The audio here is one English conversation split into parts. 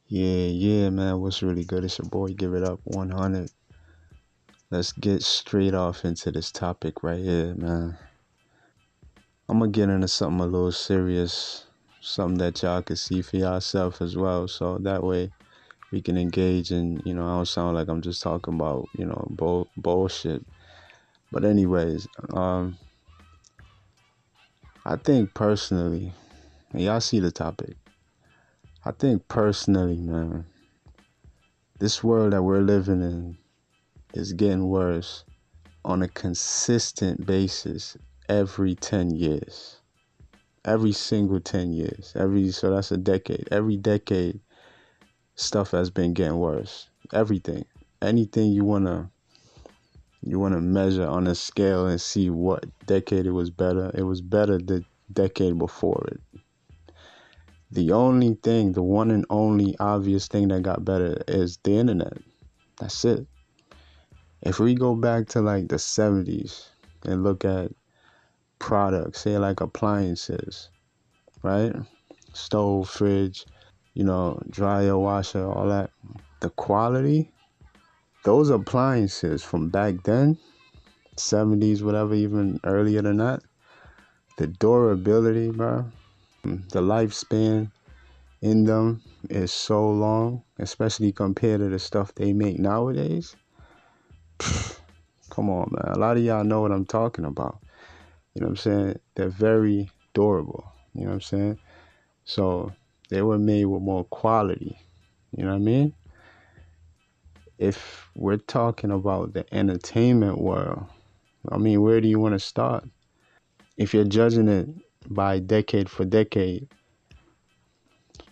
Yeah, man. What's really good? It's your boy. Give it up 100. Let's get straight off into this topic right here, man. I'm gonna get into something a little serious, something that y'all can see for yourself as well. So that way we can engage and, I don't sound like I'm just talking about, bullshit. But anyways, I think personally, and y'all see the topic. I think personally, man, this world that we're living in is getting worse on a consistent basis every 10 years. Every single 10 years. So that's a decade. Every decade, stuff has been getting worse. Everything. Anything you wanna measure on a scale and see what decade it was better. It was better the decade before it. The only thing, the one and only obvious thing that got better is the internet. That's it. If we go back to like the 70s and look at products, say like appliances, right? Stove, fridge, dryer, washer, all that. The quality, those appliances from back then, 70s, whatever, even earlier than that, the durability, bro, the lifespan in them is so long, especially compared to the stuff they make nowadays. Come on, man. A lot of y'all know what I'm talking about. You know what I'm saying? They're very durable. You know what I'm saying? So they were made with more quality. You know what I mean? If we're talking about the entertainment world, I mean, where do you want to start? If you're judging it by decade for decade,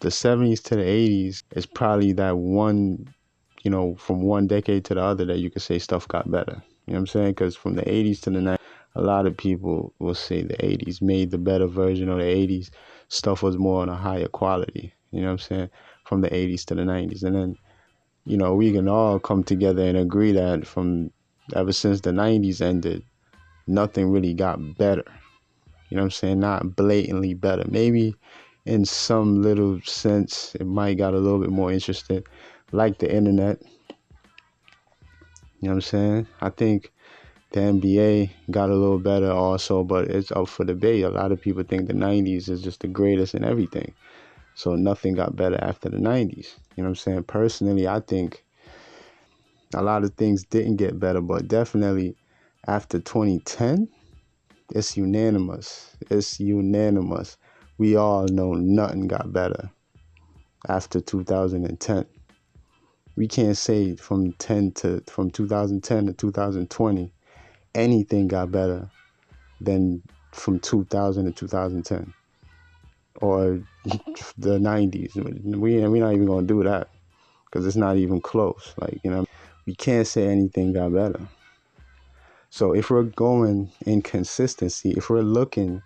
the 70s to the 80s is probably that one, from one decade to the other that you could say stuff got better. You know what I'm saying? Because from the 80s to the 90s, a lot of people will say the 80s made the better version of the 80s. Stuff was more on a higher quality. You know what I'm saying? From the 80s to the 90s. And then we can all come together and agree that from ever since the 90s ended, nothing really got better. You know what I'm saying? Not blatantly better. Maybe in some little sense, it might got a little bit more interesting, like the internet. You know what I'm saying? I think the NBA got a little better also, but it's up for debate. A lot of people think the 90s is just the greatest in everything. So nothing got better after the 90s. You know what I'm saying? Personally, I think a lot of things didn't get better, but definitely after 2010, it's unanimous. It's unanimous. We all know nothing got better after 2010. We can't say from 2010 to 2020 anything got better than from 2000 to 2010 or the 90s. We're not even gonna do that because it's not even close. We can't say anything got better. So if we're going in consistency, if we're looking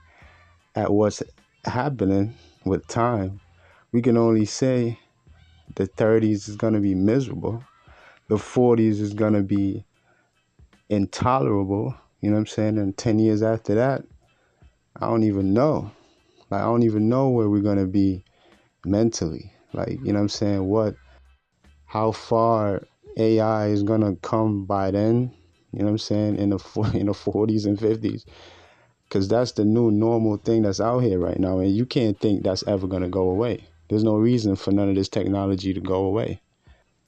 at what's happening with time, we can only say the 30s is going to be miserable. The 40s is going to be intolerable. You know what I'm saying? And 10 years after that, I don't even know. I don't even know where we're going to be mentally. You know what I'm saying? How far AI is going to come by then. You know what I'm saying? In the 40s and 50s. Because that's the new normal thing that's out here right now. And you can't think that's ever going to go away. There's no reason for none of this technology to go away.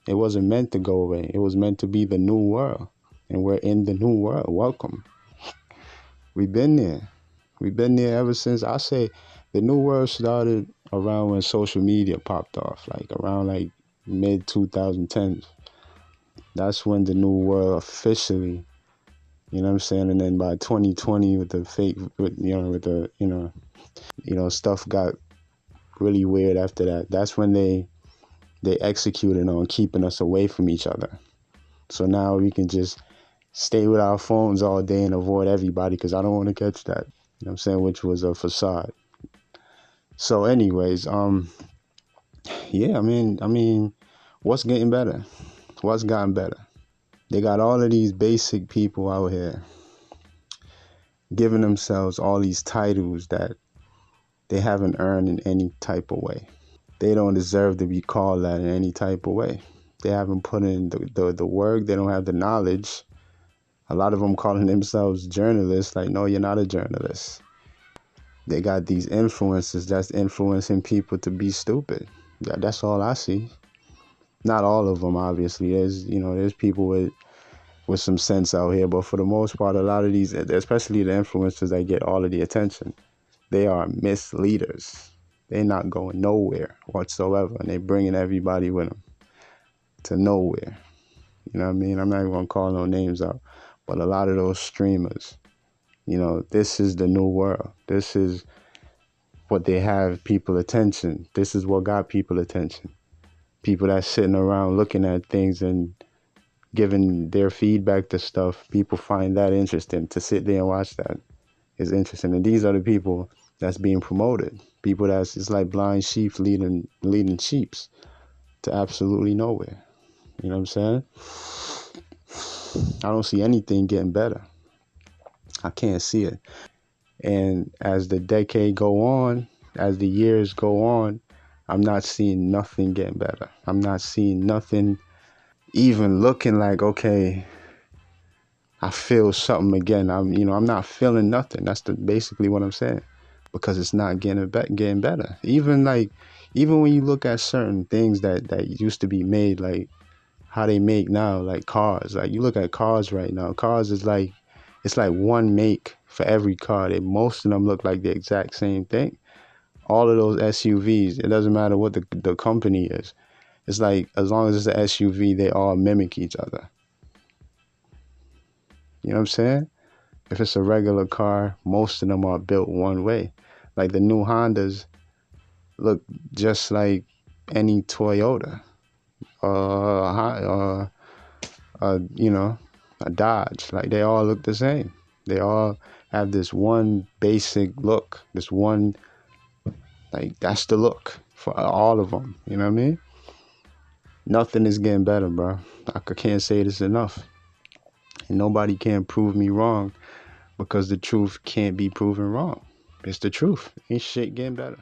It wasn't meant to go away. It was meant to be the new world. And we're in the new world. Welcome. We've been there. We've been there ever since. I say the new world started around when social media popped off. Around mid 2010s. That's when the new world officially, you know what I'm saying? And then by 2020 with the fake, stuff got really weird after that. That's when they executed on keeping us away from each other. So now we can just stay with our phones all day and avoid everybody because I don't want to catch that. You know what I'm saying? Which was a facade. So anyways, yeah, I mean, what's getting better? What's gotten better? They got all of these basic people out here giving themselves all these titles that they haven't earned in any type of way. They don't deserve to be called that in any type of way. They haven't put in the work. They don't have the knowledge. A lot of them calling themselves journalists. Like, no, you're not a journalist. They got these influences that's influencing people to be stupid. That's all I see. Not all of them, obviously. There's people with some sense out here, but for the most part, a lot of these, especially the influencers that get all of the attention, they are misleaders. They're not going nowhere whatsoever, and they're bringing everybody with them to nowhere. You know what I mean? I'm not even gonna call no names out, but a lot of those streamers, this is the new world. This is what they have people attention. This is what got people attention. People that's sitting around looking at things and giving their feedback to stuff. People find that interesting. To sit there and watch that is interesting. And these are the people that's being promoted. People it's like blind sheep leading sheeps to absolutely nowhere. You know what I'm saying? I don't see anything getting better. I can't see it. And as the decade go on, as the years go on, I'm not seeing nothing getting better. I'm not seeing nothing even looking like, okay, I feel something again. I'm not feeling nothing. That's basically what I'm saying, because it's not getting better. Even when you look at certain things that used to be made, like how they make now, like cars. Like you look at cars right now. Cars is like, it's like one make for every car. Most of them look like the exact same thing. All of those SUVs, it doesn't matter what the company is. It's like, as long as it's an SUV, they all mimic each other. You know what I'm saying? If it's a regular car, most of them are built one way. Like the new Hondas look just like any Toyota, a Dodge. Like they all look the same. They all have this one basic look. This one, like that's the look for all of them. You know what I mean? Nothing is getting better, bro. I can't say this enough. And nobody can prove me wrong, because the truth can't be proven wrong. It's the truth. Ain't shit getting better.